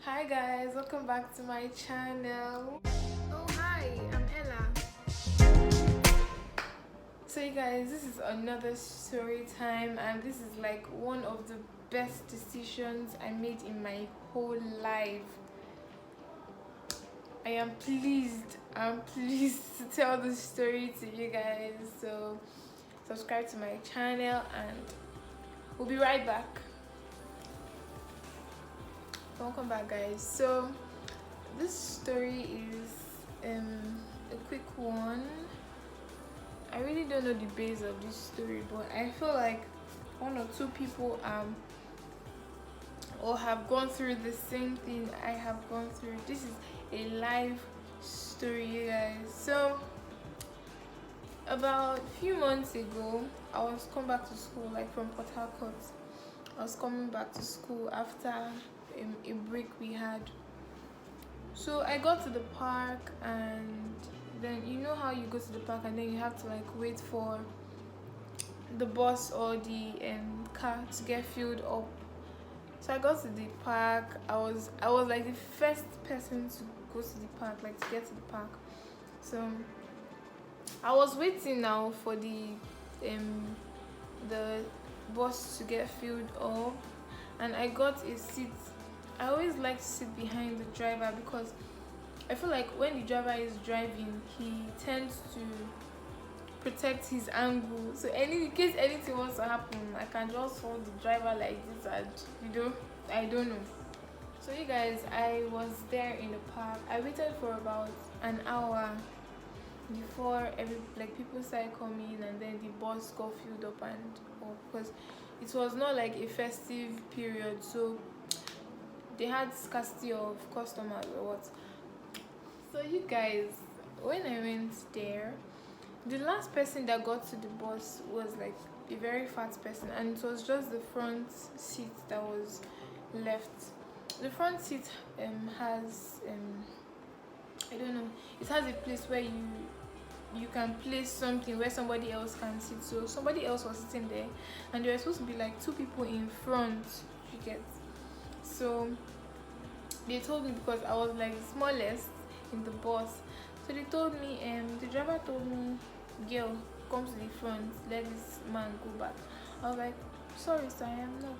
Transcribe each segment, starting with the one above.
Hi guys, welcome back to my channel. Oh hi, I'm Ella. So you guys, this is another story time, and this is like one of the best decisions I made in my whole life. I'm pleased to tell the story to you guys. So subscribe to my channel and we'll be right back. Welcome back guys. So this story is a quick one. I really don't know the base of this story, but I feel like one or two people or have gone through the same thing I have gone through. This is a live story, you guys. So about a few months ago, I was coming back to school, like from Port Harcourt. I was coming back to school after a break we had. So I got to the park, and then you know how you go to the park and then you have to like wait for the bus or the car to get filled up. So I got to the park. I was like the first person to go to the park, like to get to the park. So I was waiting now for the bus to get filled up, and I got a seat. I always like to sit behind the driver because I feel like when the driver is driving, he tends to protect his angle. So in case anything wants to happen, I can just hold the driver like this, and I don't know. So you guys, I was there in the park. I waited for about an hour before people started coming, and then the bus got filled up and all, because it was not like a festive period, so they had scarcity of customers or what. So you guys, when I went there, the last person that got to the bus was like a very fat person, and it was just the front seat that was left. The front seat has I don't know, it has a place where you can place something where somebody else can sit. So somebody else was sitting there, and there were supposed to be like two people in front, you get. So they told me, because I was like the smallest in the bus, so they told me, the driver told me, girl, come to the front, let this man go back. I was like, sorry sir, I am not.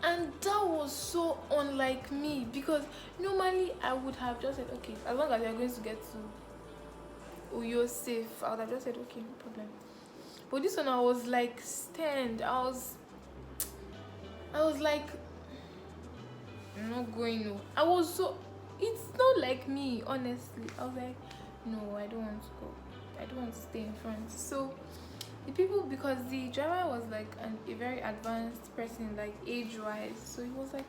And that was so unlike me, because normally I would have just said, okay, as long as you're going to get to Uyo safe, I would have just said, okay, no problem. But this one, I was like stand. I was like, I'm not going. No, I was so. It's not like me, honestly. I was like, no, I don't want to go. I don't want to stay in front. So the people, because the driver was like a very advanced person, like age-wise, so he was like,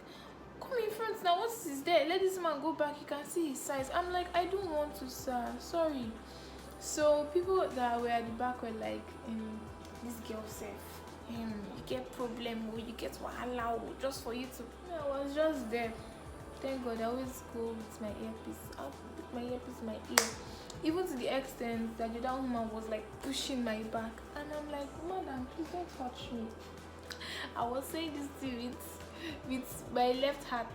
come in front now. What is there? Let this man go back. You can see his size. I'm like, I don't want to, sir. Sorry. So people that were at the back were like, this girl safe. You get problem, or you get wahala, just for you to. I was just there. Thank God, I always go with my earpiece. I'll put my earpiece in my ear. Even to the extent that the other woman was like pushing my back, and I'm like, madam, please don't touch me. I was saying this to you with my left hand.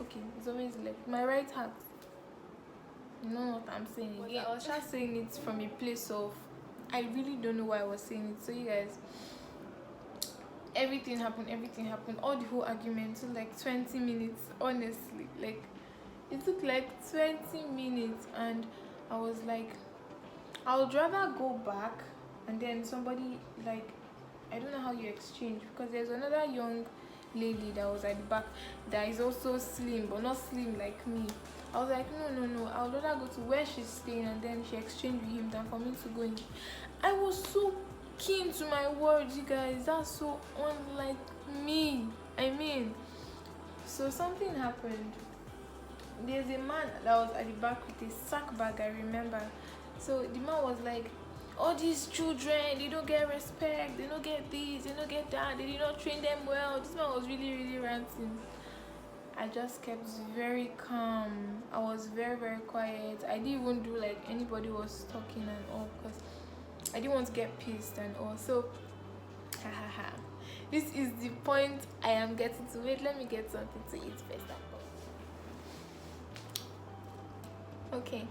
Okay, it's always left. My right hand. You know what I'm saying again. I was just saying it from a place of, I really don't know why I was saying it. So you guys, everything happened. All the whole argument took like 20 minutes, honestly. Like, it took like 20 minutes, and I was like, I would rather go back, and then somebody, like, I don't know how you exchange, because there's another young lady that was at the back that is also slim, but not slim like me. I was like, no, I would rather go to where she's staying, and then she exchanged with him, than for me to go in. I was so keen to my words, you guys. That's so unlike me. I mean, so something happened. There's a man that was at the back with a sack bag, I remember. So the man was like, all these children, they don't get respect, they don't get this, they don't get that, they did not train them well. This man was really, really ranting. I just kept very calm. I was very, very quiet. I didn't even do like anybody was talking and all, because I didn't want to get pissed and all. So This is the point I am getting to. Wait, let me get something to eat first. Okay,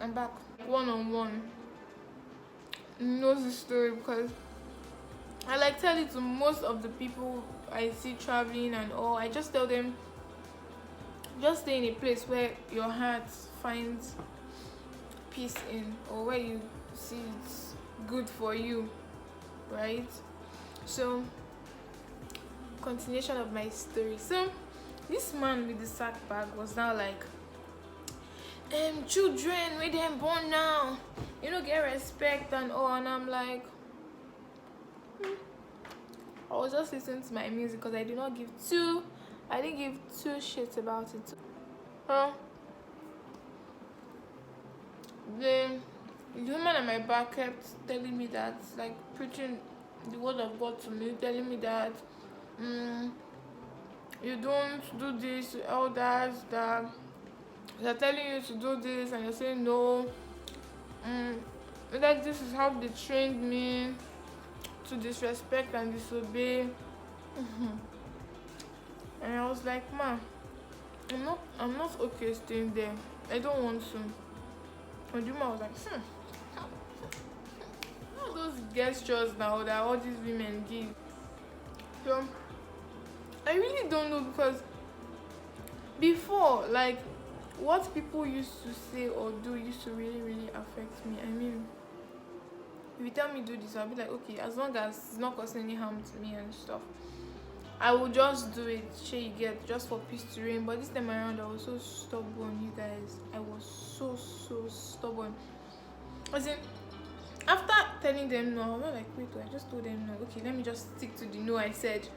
I'm back. One-on-one knows the story because I like tell it to most of the people I see traveling and all. I just tell them, just stay in a place where your heart finds peace in, or where you see it's good for you, right? So, continuation of my story. So, this man with the sack bag was now like, children, where them born now, you know, get respect and all. And I'm like, I was just listening to my music because I didn't give two shits about it. The woman at my back kept telling me that, like preaching the word of God to me, telling me that you don't do this, elders, that they're telling you to do this and you're saying no. Like this is how they trained me to disrespect and disobey. And I was like, ma, I'm not okay staying there. I don't want to. And the woman was like, all those gestures now that all these women give. So I really don't know, because before, like, what people used to say or do used to really, really affect me. I mean, if you tell me do this, I'll be like, okay, as long as it's not causing any harm to me and stuff, I will just do it. Sure, you get, just for peace to reign. But this time around, I was so stubborn, you guys. I was so stubborn. As in, after telling them no, I was like, wait, I just told them no. Okay, let me just stick to the no I said.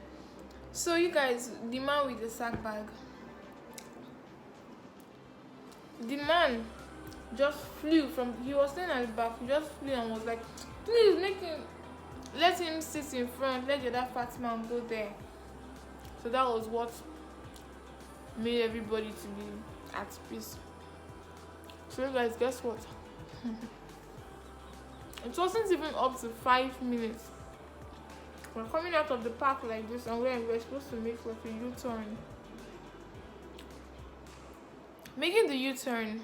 So you guys, the man with the sack bag, the man just flew from, he was standing at the back, he just flew and was like, please let him sit in front, let the other fat man go there. So that was what made everybody to be at peace. So you guys, guess what? It wasn't even up to 5 minutes. We're coming out of the park like this, and we're supposed to make like a U-turn. Making the U-turn,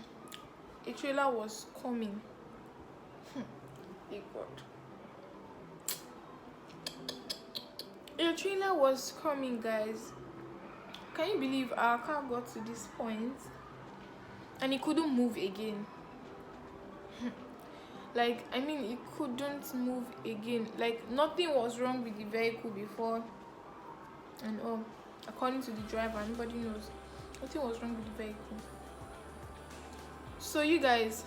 a trailer was coming. Big word. A trailer was coming, guys. Can you believe our car got to this point and it couldn't move again? Like, I mean, it couldn't move again. Like, nothing was wrong with the vehicle before and all. According to the driver, nobody knows. Nothing was wrong with the vehicle. So you guys,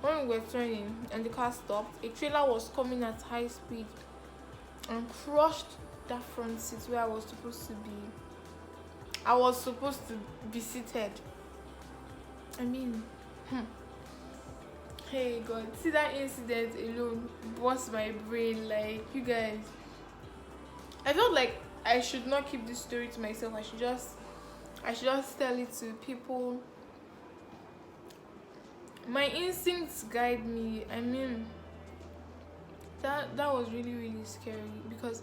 when we were turning and the car stopped, a trailer was coming at high speed and crushed that front seat where I was supposed to be. I was supposed to be seated. I mean, hey God, see, that incident alone bust my brain. Like, you guys, I felt like I should not keep this story to myself. I should just tell it to people. My instincts guide me. I mean, that was really scary, because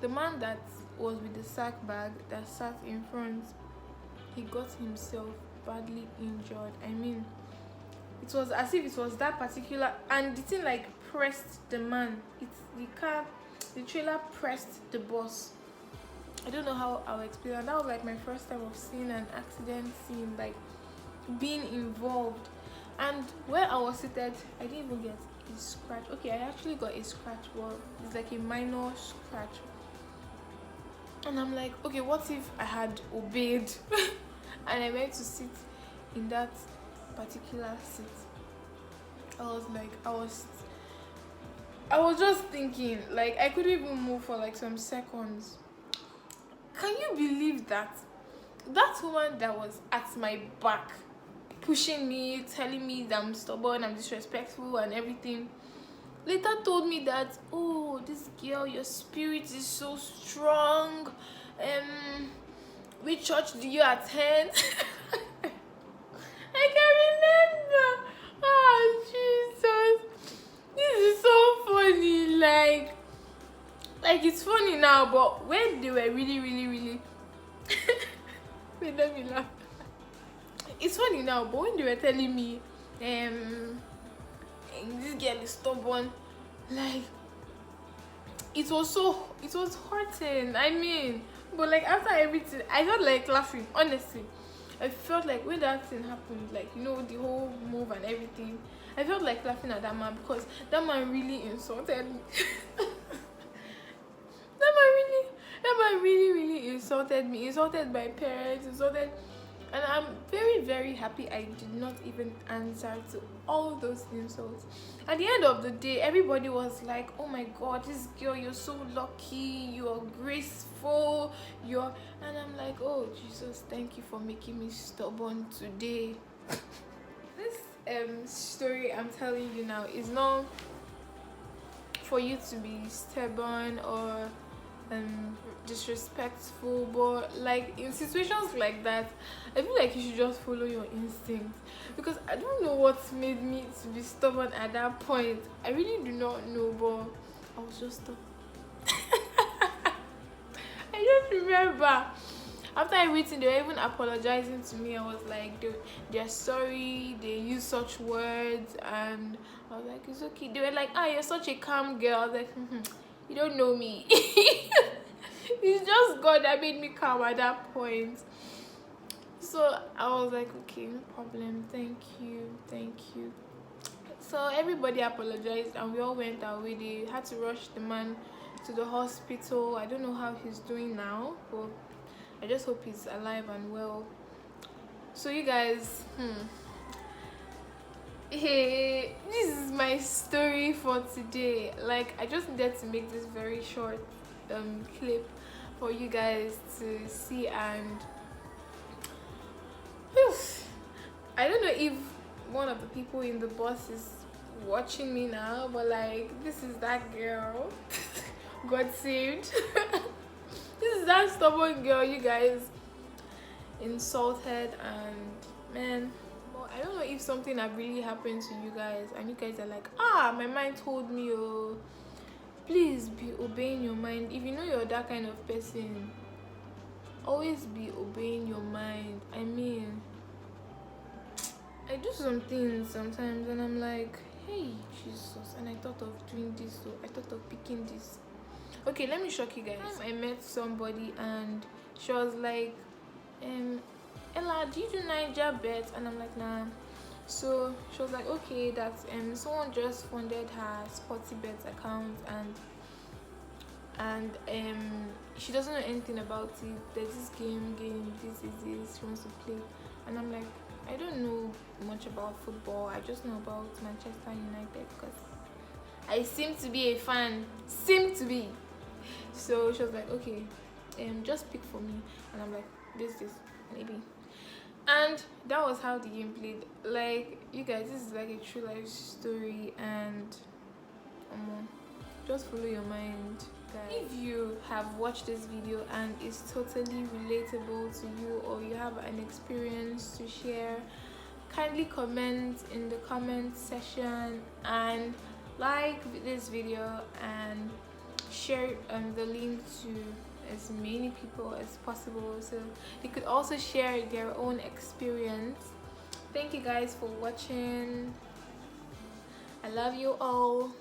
the man that was with the sack bag that sat in front, he got himself badly injured. I mean, it was as if it was that particular, and the thing like pressed the man. The trailer pressed the bus. I don't know how I'll explain that. That was like my first time of seeing an accident scene, like being involved. And where I was seated, I didn't even get a scratch. Okay, I actually got a scratch, but it's like a minor scratch. And I'm like, okay, what if I had obeyed and I went to sit in that particular seat? I was just thinking, like, I couldn't even move for like some seconds. Can you believe that? That woman that was at my back, pushing me, telling me that I'm stubborn, I'm disrespectful and everything, later told me that, oh, this girl, your spirit is so strong. Which church do you attend? I can remember. Oh, Jesus. This is so funny. now, but when they were really wait, let me laugh. It's funny now, but when they were telling me this girl is stubborn, like it was hurting. I mean, but like after everything, I felt like laughing. Honestly, I felt like when that thing happened, like you know the whole move and everything, I felt like laughing at that man because that man really insulted me. that man really insulted me, insulted my parents, insulted. And I'm very happy I did not even answer to all those insults. At the end of the day, everybody was like, oh my god, this girl, you're so lucky, you're graceful, and I'm like, oh Jesus, thank you for making me stubborn today. This story I'm telling you now is not for you to be stubborn or disrespectful, but like in situations like that, I feel like you should just follow your instinct, because I don't know what made me to be stubborn at that point. I really do not know, but I was just stubborn. I just remember after everything, they were even apologizing to me. I was like, they're sorry, they use such words, and I was like, it's okay. They were like, you're such a calm girl. I was like, you don't know me. It's just God that made me calm at that point. So I was like, okay, no problem, thank you. So everybody apologized and we all went our way. They had to rush the man to the hospital. I don't know how he's doing now, but I just hope he's alive and well. So you guys, hey, this is my story for today. Like, I just needed to make this very short clip for you guys to see. And I don't know if one of the people in the bus is watching me now, but like, this is that girl. God saved. This is that stubborn girl you guys insulted. And man, I don't know if something had really happened to you guys and you guys are like, my mind told me. Oh, please be obeying your mind. If you know you're that kind of person, always be obeying your mind. I mean, I do some things sometimes and I'm like, hey Jesus, and I thought of doing this, so I thought of picking this. Okay, let me shock you guys. I met somebody and she was like, Ella, do you do Niger bet? And I'm like, nah. So she was like, okay, that someone just funded her Sporty Bet account and she doesn't know anything about it. There's this game, this is this, she wants to play. And I'm like, I don't know much about football. I just know about Manchester United because I seem to be a fan. So she was like, okay, just pick for me. And I'm like, this maybe. And that was how the game played. Like, you guys, this is like a true life story, and just follow your mind, guys. If you have watched this video and it's totally relatable to you, or you have an experience to share, kindly comment in the comment section and like this video and share the link to as many people as possible so they could also share their own experience. Thank you guys for watching. I love you all.